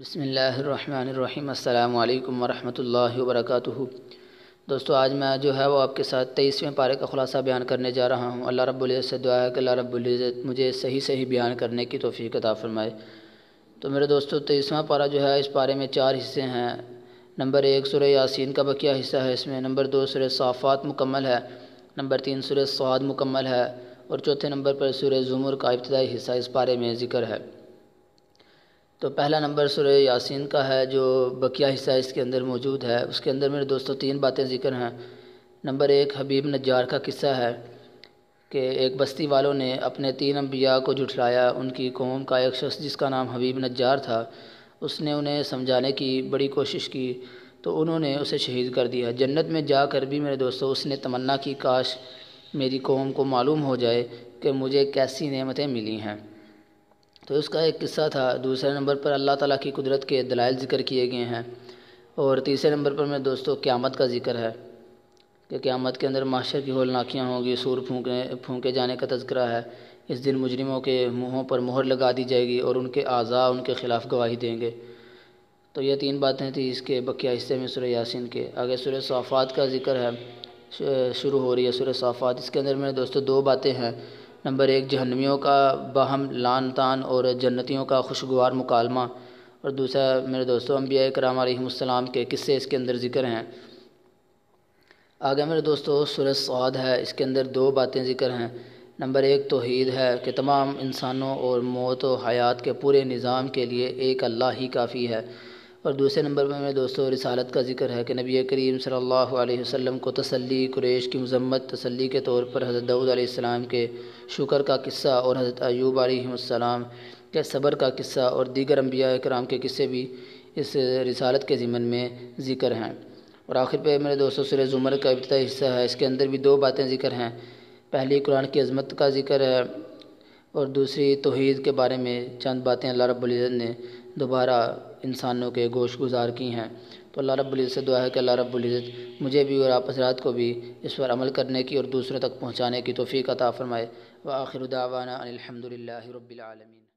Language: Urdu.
بسم اللہ الرحمن الرحیم۔ السلام علیکم ورحمۃ اللہ وبرکاتہ۔ دوستو آج میں جو ہے وہ آپ کے ساتھ 23ویں پارے کا خلاصہ بیان کرنے جا رہا ہوں۔ اللہ رب العزت سے دعا ہے کہ اللہ رب العزت مجھے صحیح بیان کرنے کی توفیق عطا فرمائے۔ تو میرے دوستو 23واں پارہ جو ہے اس پارے میں 4 حصے ہیں۔ نمبر 1 سورہ یاسین کا بقیہ حصہ ہے اس میں، نمبر 2 سورہ صافات مکمل ہے، نمبر 3 سورہ صاد مکمل ہے، اور چوتھے نمبر پر سورہ زمر کا ابتدائی حصہ اس پارے میں ذکر ہے۔ تو پہلا نمبر سورہ یاسین کا ہے جو بقیہ حصہ اس کے اندر موجود ہے۔ اس کے اندر میرے دوستو 3 باتیں ذکر ہیں۔ نمبر 1 حبیب نجار کا قصہ ہے کہ ایک بستی والوں نے اپنے 3 انبیاء کو جھٹلایا۔ ان کی قوم کا ایک شخص جس کا نام حبیب نجار تھا، اس نے انہیں سمجھانے کی بڑی کوشش کی تو انہوں نے اسے شہید کر دیا۔ جنت میں جا کر بھی میرے دوستو اس نے تمنا کی کاش میری قوم کو معلوم ہو جائے کہ مجھے کیسی نعمتیں ملی ہیں۔ تو اس کا ایک قصہ تھا۔ دوسرے نمبر پر اللہ تعالیٰ کی قدرت کے دلائل ذکر کیے گئے ہیں، اور تیسرے نمبر پر میرے دوستو قیامت کا ذکر ہے کہ قیامت کے اندر محشر کی ہولناکیاں ہوں گی، سور پھونکے جانے کا تذکرہ ہے۔ اس دن مجرموں کے منہوں پر مہر لگا دی جائے گی اور ان کے اعضاء ان کے خلاف گواہی دیں گے۔ تو یہ 3 باتیں تھیں اس کے بقیہ حصے میں سورہ یاسین کے۔ آگے سورہ صافات کا ذکر ہے، شروع ہو رہی ہے سورہ صافات۔ اس کے اندر میرے دوستو 2 باتیں ہیں۔ نمبر 1 جہنمیوں کا باہم لعن طعن اور جنتیوں کا خوشگوار مکالمہ، اور دوسرا میرے دوستو انبیاء کرام علیہم السلام کے قصے اس کے اندر ذکر ہیں۔ آگے میرے دوستو سورہ صاد ہے، اس کے اندر 2 باتیں ذکر ہیں۔ نمبر 1 توحید ہے کہ تمام انسانوں اور موت و حیات کے پورے نظام کے لیے ایک اللہ ہی کافی ہے، اور دوسرے نمبر پر میرے دوستو رسالت کا ذکر ہے کہ نبی کریم صلی اللہ علیہ وسلم کو تسلی، قریش کی مذمت، تسلی کے طور پر حضرت داؤد علیہ السلام کے شکر کا قصہ اور حضرت ایوب علیہ السلام کے صبر کا قصہ اور دیگر انبیاء کرام کے قصے بھی اس رسالت کے ضمن میں ذکر ہیں۔ اور آخر پہ میرے دوستو سورہ زمر کا ابتدائی حصہ ہے، اس کے اندر بھی 2 باتیں ذکر ہیں۔ پہلی قرآن کی عظمت کا ذکر ہے، اور دوسری توحید کے بارے میں چند باتیں اللہ رب العزت نے دوبارہ انسانوں کے گوش گزار کی ہیں۔ تو اللہ رب العزت سے دعا ہے کہ اللہ رب العزت مجھے بھی اور آپ حضرات کو بھی اس پر عمل کرنے کی اور دوسروں تک پہنچانے کی توفیق عطا فرمائے۔ وآخر دعوانا ان الحمد للہ رب العالمین۔